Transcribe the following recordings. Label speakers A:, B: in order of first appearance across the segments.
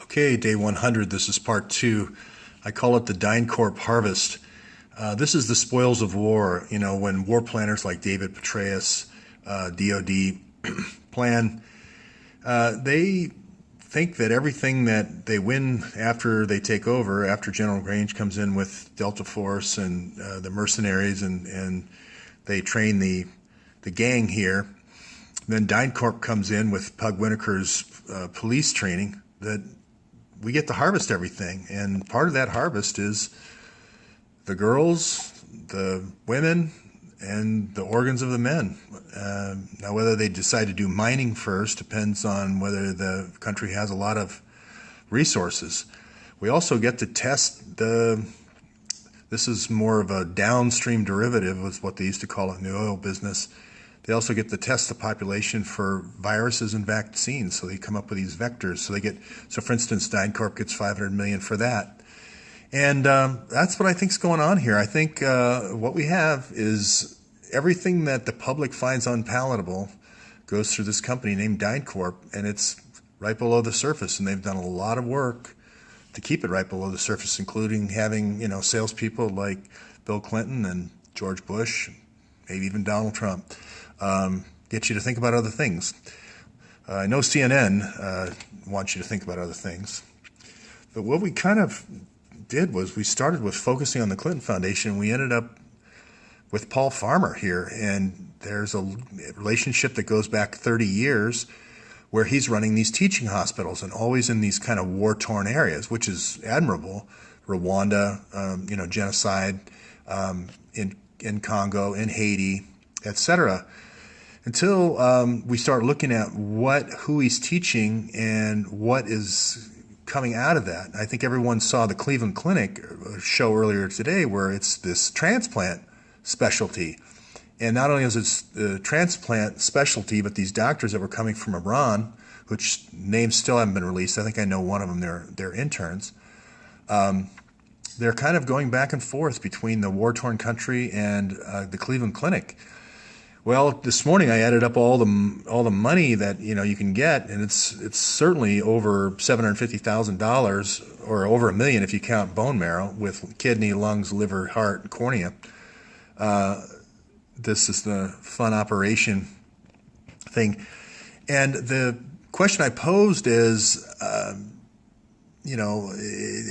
A: Okay, day 100, this is part 2. I call it the DynCorp harvest. This is the spoils of war. You know, when war planners like David Petraeus, DOD, plan, they think that everything that they win after they take over, after General Grange comes in with Delta Force and the mercenaries and they train the gang here, then DynCorp comes in with Pug Whitaker's police training, that we get to harvest everything. And part of that harvest is the girls, the women, and the organs of the men. Now, whether they decide to do mining first depends on whether the country has a lot of resources. We also get to test this is more of a downstream derivative, was what they used to call it in the oil business. They also get to test the population for viruses and vaccines, so they come up with these vectors. So for instance, DynCorp gets $500 million for that. And that's what I think is going on here. I think what we have is everything that the public finds unpalatable goes through this company named DynCorp, and it's right below the surface. And they've done a lot of work to keep it right below the surface, including having, you know, salespeople like Bill Clinton and George Bush, maybe even Donald Trump, get you to think about other things. I know CNN wants you to think about other things. But what we kind of did was we started with focusing on the Clinton Foundation. We ended up with Paul Farmer here, and there's a relationship that goes back 30 years where he's running these teaching hospitals and always in these kind of war-torn areas, which is admirable. Rwanda, genocide in Congo, in Haiti, etc. Until we start looking at who he's teaching and what is coming out of that. I think everyone saw the Cleveland Clinic show earlier today where it's this transplant specialty. And not only is it the transplant specialty, but these doctors that were coming from Iran, which names still haven't been released. I think I know one of them, they're interns. They're kind of going back and forth between the war-torn country and the Cleveland Clinic. Well, this morning I added up all the money that you can get, and it's certainly over $750,000, or over $1 million if you count bone marrow with kidney, lungs, liver, heart, and cornea. This is the fun operation thing, and the question I posed is,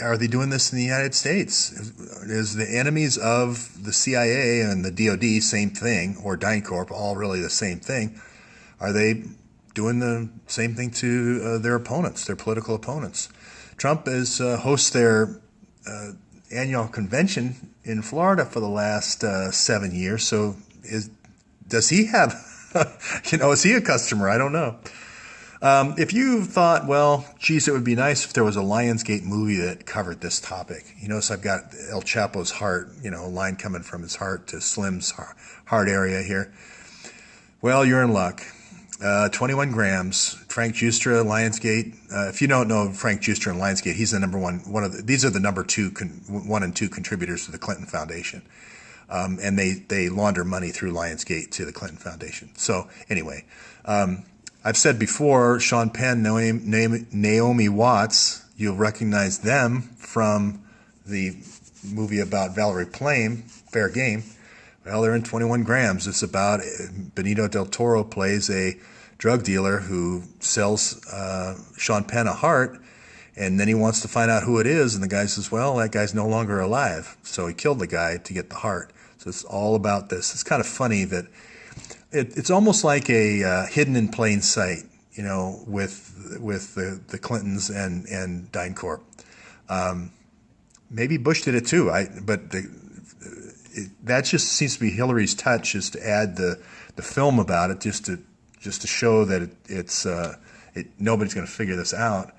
A: are they doing this in the United States? Is the enemies of the CIA and the DOD same thing, or DynCorp, all really the same thing? Are they doing the same thing to their opponents, their political opponents? Trump is hosts their annual convention in Florida for the last 7 years. So does he have, is he a customer? I don't know. If you thought, well, geez, it would be nice if there was a Lionsgate movie that covered this topic. You notice I've got El Chapo's heart, a line coming from his heart to Slim's heart area here. Well, you're in luck. 21 grams. Frank Giustra, Lionsgate. If you don't know Frank Giustra and Lionsgate, he's the number one. These are the number 1 and 2 contributors to the Clinton Foundation. And they launder money through Lionsgate to the Clinton Foundation. So anyway, I've said before, Sean Penn, Naomi Watts, you'll recognize them from the movie about Valerie Plame, Fair Game. Well, they're in 21 grams. It's about Benicio del Toro plays a drug dealer who sells Sean Penn a heart, and then he wants to find out who it is, and the guy says, well, that guy's no longer alive. So he killed the guy to get the heart. So it's all about this. It's kind of funny that it's almost like a hidden in plain sight, with the Clintons and DynCorp. Maybe Bush did it too. That just seems to be Hillary's touch, is to add the film about it, just to show that nobody's going to figure this out.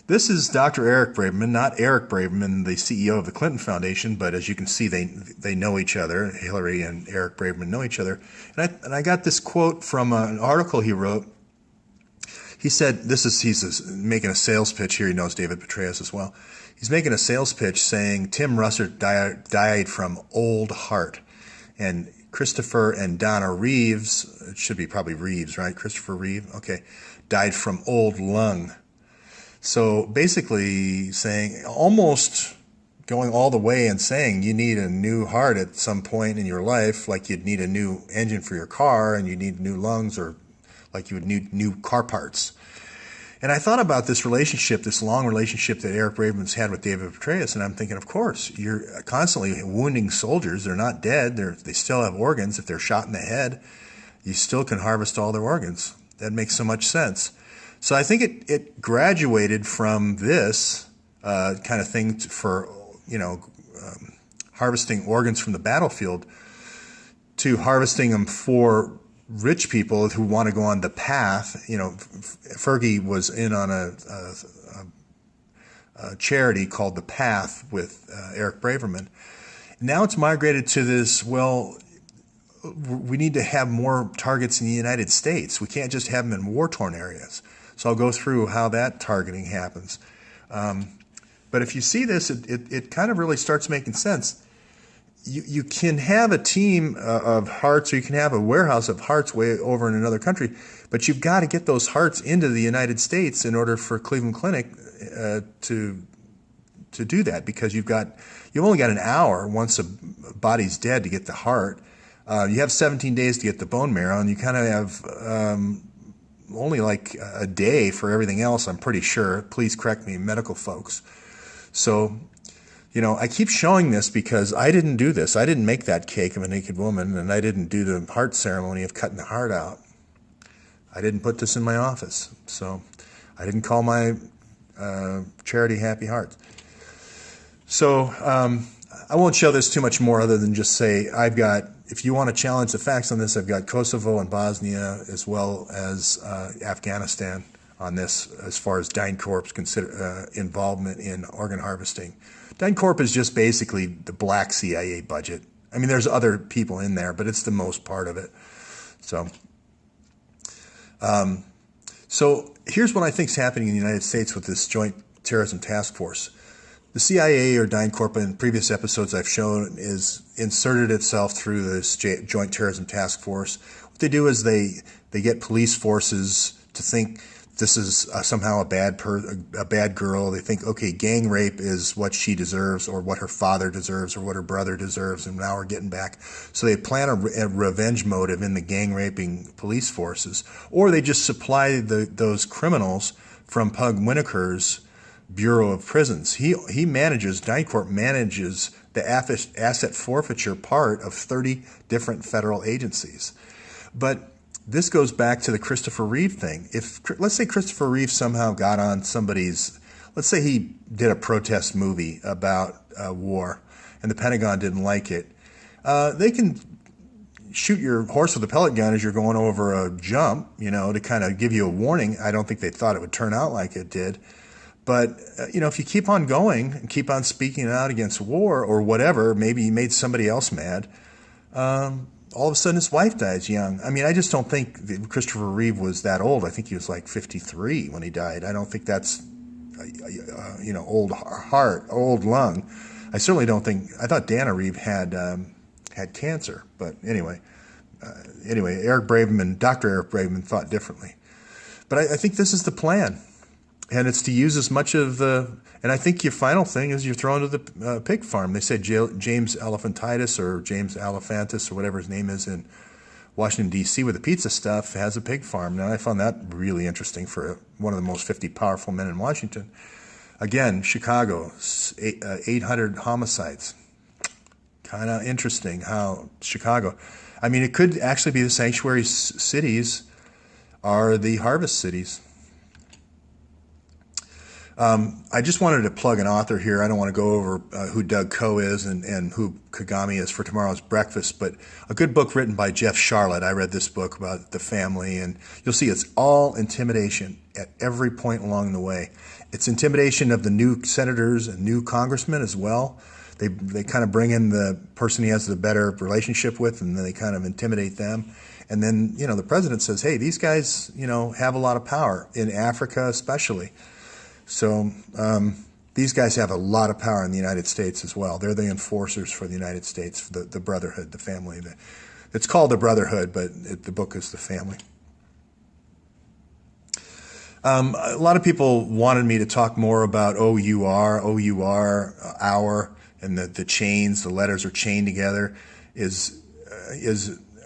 A: This is Dr. Eric Braverman, not Eric Braverman, the CEO of the Clinton Foundation, but as you can see, they know each other. Hillary and Eric Braverman know each other. And I got this quote from an article he wrote. He said, he's making a sales pitch here. He knows David Petraeus as well. He's making a sales pitch saying Tim Russert died from old heart. And Christopher and Donna Reeves, it should be probably Reeves, right? Christopher Reeve, okay, died from old lung. So basically saying, almost going all the way and saying you need a new heart at some point in your life, like you'd need a new engine for your car and you need new lungs, or like you would need new car parts. And I thought about this relationship, this long relationship that Eric Braverman's had with David Petraeus, and I'm thinking, of course, you're constantly wounding soldiers. They're not dead. They still have organs. If they're shot in the head, you still can harvest all their organs. That makes so much sense. So I think it graduated from this kind of thing for, harvesting organs from the battlefield to harvesting them for rich people who want to go on the path. Fergie was in on a charity called The Path with Eric Braverman. Now it's migrated to this, well, we need to have more targets in the United States. We can't just have them in war-torn areas. So I'll go through how that targeting happens. But if you see this, it kind of really starts making sense. You can have a team of hearts, or you can have a warehouse of hearts way over in another country, but you've got to get those hearts into the United States in order for Cleveland Clinic to do that, because you've only got an hour once a body's dead to get the heart. You have 17 days to get the bone marrow, and you kind of have only like a day for everything else, I'm pretty sure. Please correct me, medical folks. So, I keep showing this because I didn't do this. I didn't make that cake of a naked woman, and I didn't do the heart ceremony of cutting the heart out. I didn't put this in my office. So I didn't call my charity Happy Hearts. So I won't show this too much more other than just say if you want to challenge the facts on this, I've got Kosovo and Bosnia as well as Afghanistan on this as far as DynCorp's involvement in organ harvesting. DynCorp is just basically the black CIA budget. I mean, there's other people in there, but it's the most part of it. So here's what I think is happening in the United States with this Joint Terrorism Task Force. The CIA, or DynCorp, in previous episodes I've shown, is inserted itself through this Joint Terrorism Task Force. What they do is they get police forces to think this is somehow a bad girl. They think, okay, gang rape is what she deserves, or what her father deserves, or what her brother deserves, and now we're getting back. So they plan a revenge motive in the gang raping police forces, or they just supply those criminals from Pug Winokur's Bureau of Prisons. DynCorp manages the asset forfeiture part of 30 different federal agencies. But this goes back to the Christopher Reeve thing. Let's say Christopher Reeve somehow got on let's say he did a protest movie about war, and the Pentagon didn't like it. They can shoot your horse with a pellet gun as you're going over a jump, to kind of give you a warning. I don't think they thought it would turn out like it did. But, if you keep on going and keep on speaking out against war or whatever, maybe you made somebody else mad, all of a sudden his wife dies young. I mean, I just don't think that Christopher Reeve was that old. I think he was like 53 when he died. I don't think that's, old heart, old lung. I certainly don't think, I thought Dana Reeve had cancer. But anyway, Dr. Eric Braverman thought differently. But I think this is the plan. And it's to use as much of and I think your final thing is you're thrown to the pig farm. They said James Elephantitis, or James Elephantis, or whatever his name is, in Washington, D.C. with the pizza stuff, has a pig farm. Now, I found that really interesting for one of the most 50 powerful men in Washington. Again, Chicago, 800 homicides. Kind of interesting how Chicago, I mean, it could actually be the sanctuary cities are the harvest cities. I just wanted to plug an author here. I don't want to go over who Doug Coe is and who Kagami is for tomorrow's breakfast, but a good book written by Jeff Charlotte. I read this book about the family, and you'll see it's all intimidation at every point along the way. It's intimidation of the new senators and new congressmen as well. They kind of bring in the person he has the better relationship with, and then they kind of intimidate them. And then, the president says, hey, these guys, have a lot of power, in Africa especially. So these guys have a lot of power in the United States as well. They're the enforcers for the United States, the Brotherhood, the family. It's called the Brotherhood, but the book is the family. A lot of people wanted me to talk more about OUR, and the chains, the letters are chained together, is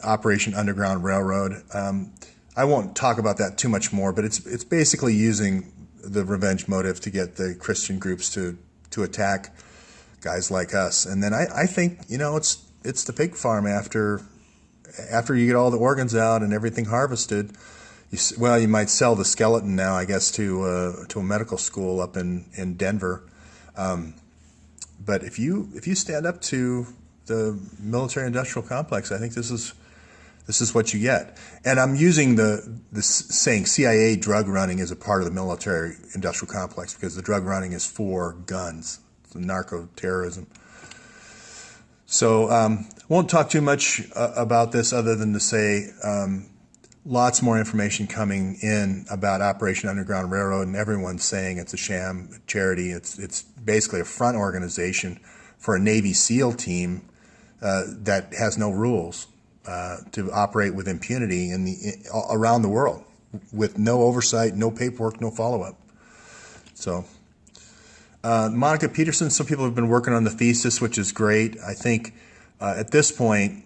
A: Operation Underground Railroad. I won't talk about that too much more, but it's basically using the revenge motive to get the Christian groups to attack guys like us. And then I think, it's the pig farm after you get all the organs out and everything harvested. You might sell the skeleton now, I guess, to a medical school up in Denver. But if you stand up to the military-industrial complex, I think this is what you get. And I'm using the saying CIA drug running is a part of the military-industrial complex because the drug running is for guns, it's narco-terrorism. So won't talk too much about this other than to say lots more information coming in about Operation Underground Railroad, and everyone's saying it's a sham charity. It's basically a front organization for a Navy SEAL team that has no rules to operate with impunity around the world with no oversight, no paperwork, no follow-up. So Monica Peterson, some people have been working on the thesis, which is great. I think at this point,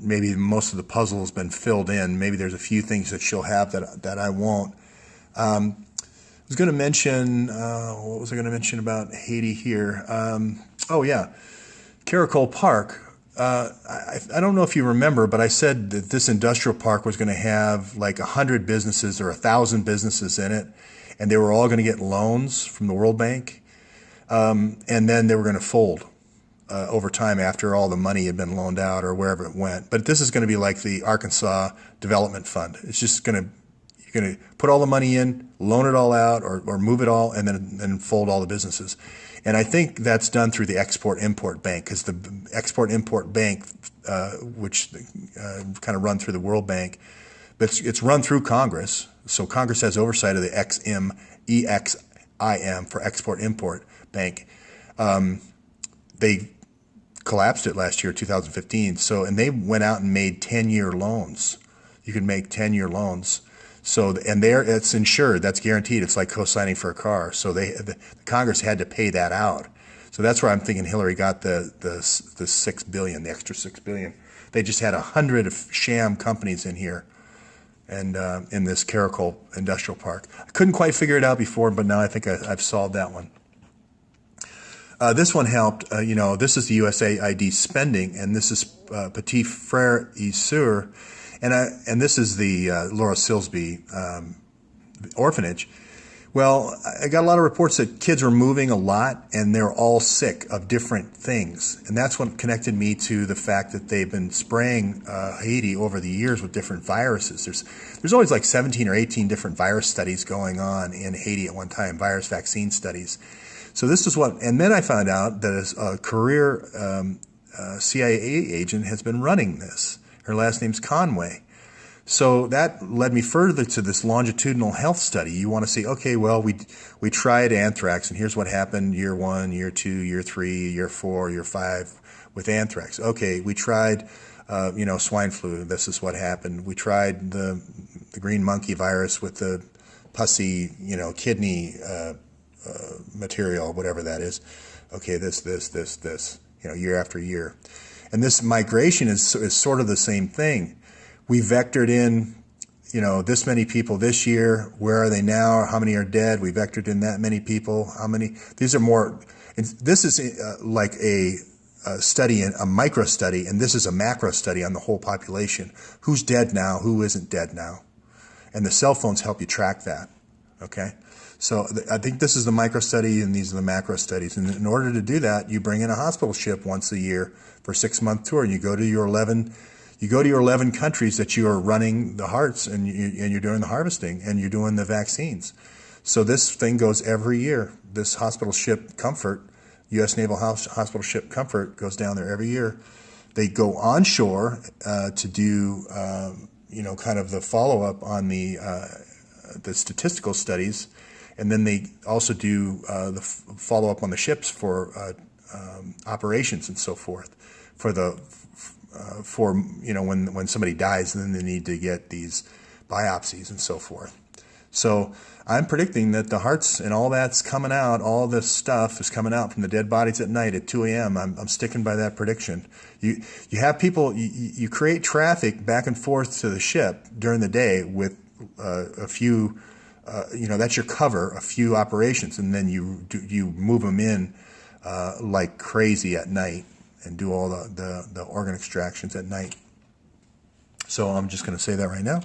A: maybe most of the puzzle has been filled in. Maybe there's a few things that she'll have that I won't. I was going to mention, what was I going to mention about Haiti here? Caracol Park. I don't know if you remember, but I said that this industrial park was going to have like 100 businesses or 1,000 businesses in it, and they were all going to get loans from the World Bank, and then they were going to fold over time after all the money had been loaned out or wherever it went. But this is going to be like the Arkansas Development Fund. It's just you're going to put all the money in, loan it all out, or move it all, and then fold all the businesses. And I think that's done through the Export-Import Bank, because the Export-Import Bank, which kind of run through the World Bank, but it's run through Congress. So Congress has oversight of the EXIM for Export-Import Bank. They collapsed it last year, 2015. And they went out and made 10-year loans. You can make 10-year loans. So, and it's insured, that's guaranteed. It's like co-signing for a car. So the Congress had to pay that out. So that's where I'm thinking Hillary got the $6 billion, the extra $6 billion. They just had 100 sham companies in here, and in this Caracol Industrial Park. I couldn't quite figure it out before, but now I think I've solved that one. This one helped. This is the USAID spending, and this is Petit Frere Isur. And this is the Laura Silsby orphanage. Well, I got a lot of reports that kids were moving a lot, and they're all sick of different things. And that's what connected me to the fact that they've been spraying Haiti over the years with different viruses. There's always like 17 or 18 different virus studies going on in Haiti at one time, virus vaccine studies. So this is and then I found out that a career CIA agent has been running this. Her last name's Conway. So that led me further to this longitudinal health study. You want to see, okay, well, we tried anthrax, and here's what happened year 1, year 2, year 3, year 4, year 5 with anthrax. Okay, we tried, swine flu. This is what happened. We tried the green monkey virus with the pussy, kidney material, whatever that is. Okay, this, year after year. And this migration is sort of the same thing. We vectored in, this many people this year. Where are they now? How many are dead? We vectored in that many people. How many? These are more. This is like a study, a micro study, and this is a macro study on the whole population. Who's dead now? Who isn't dead now? And the cell phones help you track that. Okay. So I think this is the micro study, and these are the macro studies. And in order to do that, you bring in a hospital ship once a year for a 6-month tour, and you go to your 11 countries that you are running the hearts, and you're doing the harvesting, and you're doing the vaccines. So this thing goes every year. This hospital ship Comfort, U.S. Naval Hospital Ship Comfort, goes down there every year. They go onshore to do, kind of the follow-up on the statistical studies. And then they also do the follow-up on the ships for operations and so forth. When somebody dies, and then they need to get these biopsies and so forth. So I'm predicting that the hearts and all that's coming out, all this stuff is coming out from the dead bodies at night at 2 a.m. I'm sticking by that prediction. You have people, you create traffic back and forth to the ship during the day with a few, that's your cover, a few operations, and then you move them in like crazy at night and do all the organ extractions at night. So I'm just going to say that right now.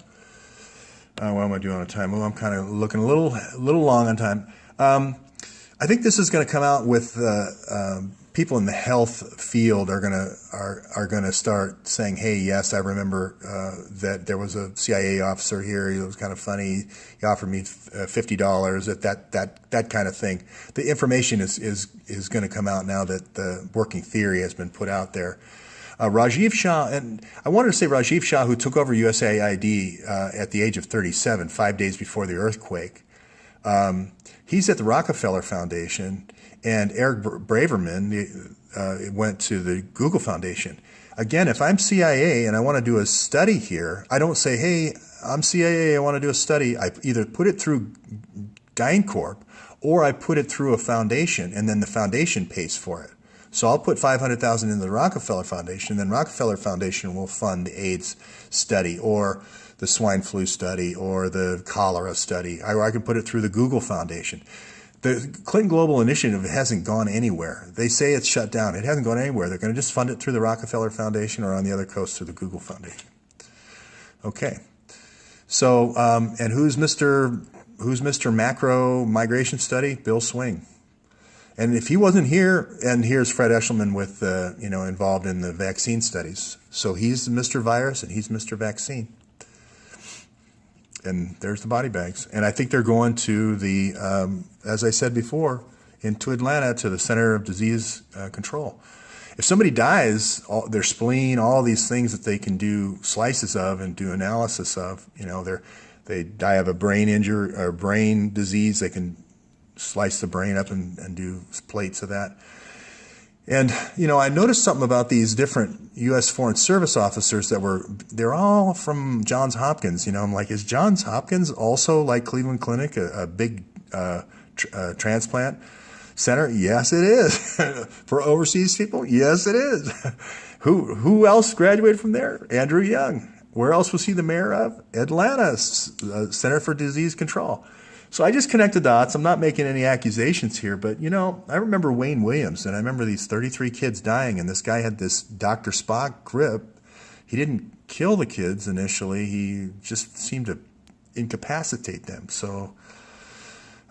A: What am I doing on time? Well, I'm kind of looking a little long on time. I think this is going to come out with people in the health field are going to start saying, "Hey, yes, I remember that there was a CIA officer here. He was kind of funny. He offered me $50 at that kind of thing." The information is going to come out now that the working theory has been put out there. Rajiv Shah, and I wanted to say Rajiv Shah, who took over USAID at the age of 37, 5 days before the earthquake. He's at the Rockefeller Foundation, and Eric Braverman went to the Google Foundation. Again, if I'm CIA and I want to do a study here, I don't say, "Hey, I'm CIA, I want to do a study." I either put it through DynCorp or I put it through a foundation, and then the foundation pays for it. So I'll put $500,000 into the Rockefeller Foundation, and then Rockefeller Foundation will fund the AIDS study or the swine flu study or the cholera study. Or I can put it through the Google Foundation. The Clinton Global Initiative hasn't gone anywhere. They say it's shut down. It hasn't gone anywhere. They're going to just fund it through the Rockefeller Foundation or on the other coast through the Google Foundation. Okay. So, and who's Mr. Macro Migration Study? Bill Swing. And if he wasn't here, and here's Fred Eshelman with, involved in the vaccine studies. So he's Mr. Virus and he's Mr. Vaccine. And there's the body bags. And I think they're going to the, as I said before, into Atlanta to the Center of Disease Control. If somebody dies, their spleen, all these things that they can do slices of and do analysis of, they die of a brain injury or brain disease, they can slice the brain up and do plates of that. And, I noticed something about these different U.S. Foreign Service officers they're all from Johns Hopkins. I'm like, is Johns Hopkins also like Cleveland Clinic, a big transplant center? Yes, it is. For overseas people? Yes, it is. Who else graduated from there? Andrew Young. Where else was he the mayor of? Atlanta, Center for Disease Control. So I just connect the dots. I'm not making any accusations here, but, I remember Wayne Williams, and I remember these 33 kids dying, and this guy had this Dr. Spock grip. He didn't kill the kids initially. He just seemed to incapacitate them. So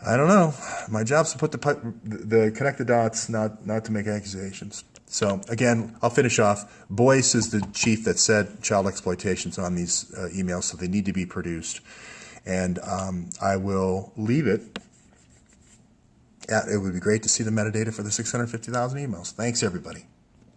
A: I don't know. My job's to put the connect the dots, not to make accusations. So again, I'll finish off. Boyce is the chief that said child exploitation's on these emails, so they need to be produced. And I will leave it. It would be great to see the metadata for the 650,000 emails. Thanks, everybody.